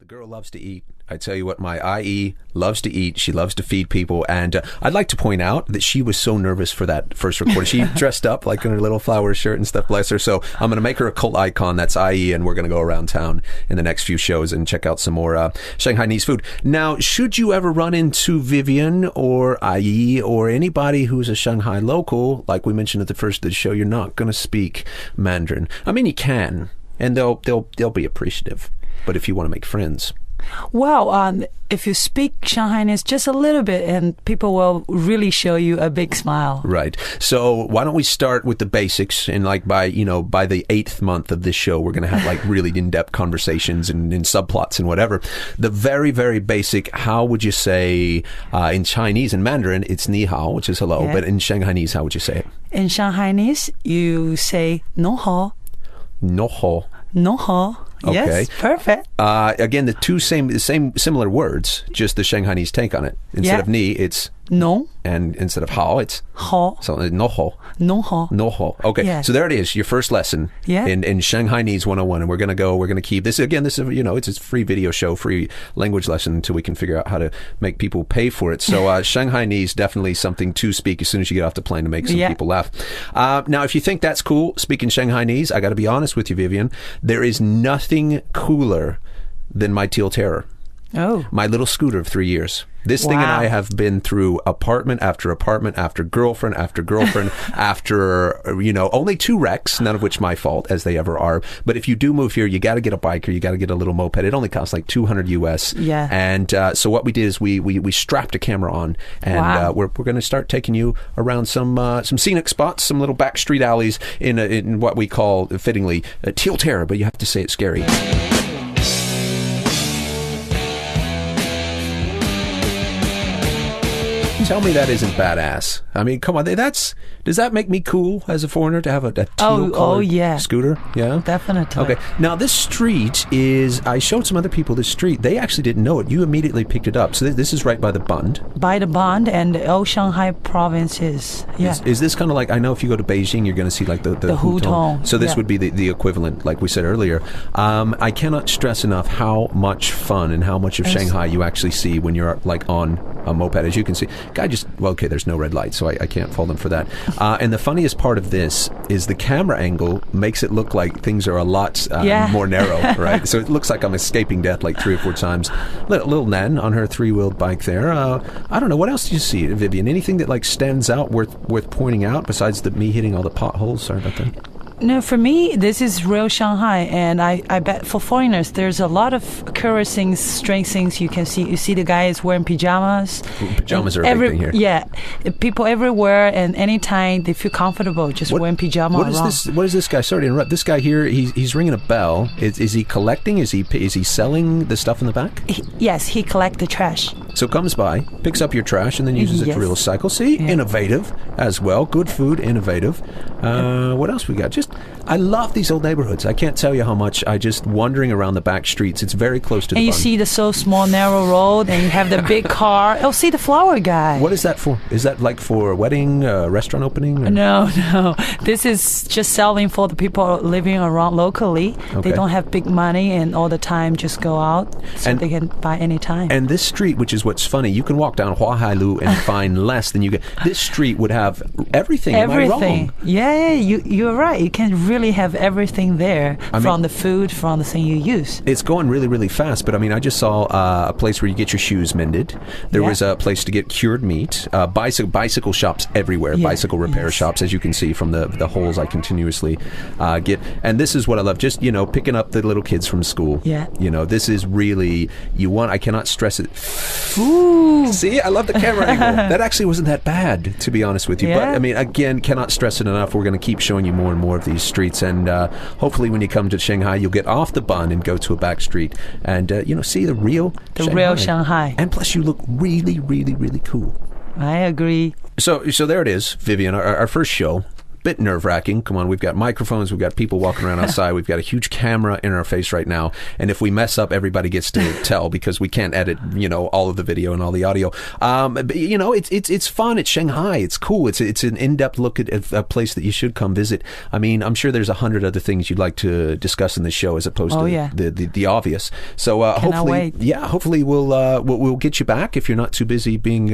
girl loves to eat. I tell you what, my IE loves to eat. She loves to feed people. And I'd like to point out that she was so nervous for that first recording. She dressed up like in her little flower shirt and stuff, bless her. So I'm going to make her a cult icon. That's IE. And we're going to go around town in the next few shows and check out some more Shanghainese food. Now, should you ever run into Vivian or IE or anybody who's a Shanghai local, like we mentioned at the first of the show, you're not going to speak Mandarin. I mean, you can, and they'll be appreciative. But if you want to make friends. Well, if you speak Shanghainese just a little bit, and people will really show you a big smile. Right. So why don't we start with the basics, and like by the 8th month of this show, we're going to have like really in-depth conversations and subplots and whatever. The very, very basic, how would you say in Chinese and Mandarin, it's ni hao, which is hello, but in Shanghainese, how would you say it? In Shanghainese, you say no hao. No hao. No hao. Okay. Yes, perfect. Again, the similar words, just the Shanghainese take on it. Instead of ni, it's no, and instead of hao, it's hao. So no hao. No hao. No hao. Okay, so there it is, your first lesson in Shanghainese 101, and we're going to keep this. Again, this is it's a free video show, free language lesson until we can figure out how to make people pay for it. So Shanghainese, definitely something to speak as soon as you get off the plane to make some people laugh. Now, if you think that's cool, speaking Shanghainese, I got to be honest with you, Vivian, there is nothing cooler than my Teal Terror. Oh. My little scooter of 3 years. This thing and I have been through apartment after apartment after girlfriend after, only 2 wrecks, none of which my fault, as they ever are. But if you do move here, you got to get a bike or you got to get a little moped. It only costs like $200 US. Yeah. And so what we did is we strapped a camera on, and we're going to start taking you around some scenic spots, some little back street alleys in what we call, fittingly, Teal Terror, but you have to say it scary. Tell me that isn't badass. I mean, come on. Does that make me cool as a foreigner to have a teal-colored scooter? Yeah? Definitely. Okay. Now, this street is... I showed some other people this street. They actually didn't know it. You immediately picked it up. So this is right by the Bund. By the Bund and old Shanghai provinces. Yeah. Is this kind of like... I know if you go to Beijing, you're going to see like the Hutong. So this would be the equivalent, like we said earlier. I cannot stress enough how much fun and how much of Shanghai you actually see when you're like on a moped. As you can see, guy just... Well, okay, there's no red light, so I can't fault him for that. And the funniest part of this is the camera angle makes it look like things are a lot more narrow, right? So it looks like I'm escaping death like 3 or 4 times. Little Nan on her 3-wheeled bike there. I don't know. What else do you see, Vivian? Anything that like stands out worth pointing out besides me hitting all the potholes? Sorry about that. No, for me, this is real Shanghai, and I bet for foreigners, there's a lot of curious things, strange things you can see. You see the guys wearing pajamas. Pajamas are a big thing here. Yeah, people everywhere, and anytime they feel comfortable just wearing pajamas. What is this guy? Sorry to interrupt. This guy here, he's ringing a bell. Is he collecting? Is he selling the stuff in the back? Yes, he collects the trash. So comes by, picks up your trash, and then uses it to recycle. See, innovative as well. Good food, innovative. What else we got? I love these old neighborhoods. I can't tell you how much. I just wandering around the back streets. It's very close to the And you Bund. see the so small, narrow road, and you have the big car. Oh, see the flower guy. What is that for? Is that like for a wedding, restaurant opening? Or? No. This is just selling for the people living around locally. Okay. They don't have big money and all the time just go out, so they can buy any time. And this street, which is what's funny, you can walk down Huahailu and find less than you get. This street would have everything. Everything. Am I wrong? Yeah, you're right. You can really have everything there, from the food, from the thing you use. It's going really, really fast, but I mean, I just saw a place where you get your shoes mended. There was a place to get cured meat. Bicycle shops everywhere. Bicycle repair shops, as you can see from the holes I continuously get. And this is what I love, just, picking up the little kids from school. Yeah. This is really, I cannot stress it. Ooh. See, I love the camera angle. That actually wasn't that bad, to be honest with you. Yeah. But, I mean, again, cannot stress it enough. We're going to keep showing you more and more of these streets, and hopefully when you come to Shanghai, you'll get off the Bund and go to a back street and see the real Shanghai. And plus, you look really, really, really cool. I agree. So there it is, Vivian. Our first show. bit nerve-wracking. Come on, we've got microphones, we've got people walking around outside, we've got a huge camera in our face right now, and if we mess up, everybody gets to tell because we can't edit, all of the video and all the audio. But, it's fun. It's Shanghai. It's cool. It's an in-depth look at a place that you should come visit. I mean, I'm sure there's 100 other things you'd like to discuss in this show as opposed to the obvious. So hopefully we'll get you back if you're not too busy being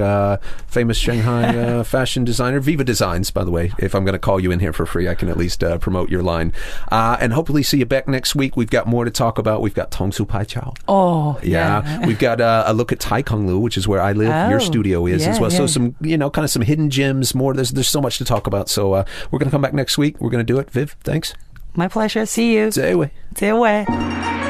famous Shanghai fashion designer. Viva Designs, by the way. If I'm going to call you in here for free, I can at least promote your line. And hopefully see you back next week. We've got more to talk about. We've got Tongsu Pai Chao. Oh, yeah. We've got a look at Tai Kung Lu, which is where I live. Your studio is as well. So some, kind of some hidden gems, more. There's so much to talk about. So we're going to come back next week. We're going to do it. Viv, thanks. My pleasure. See you. 再会。再会。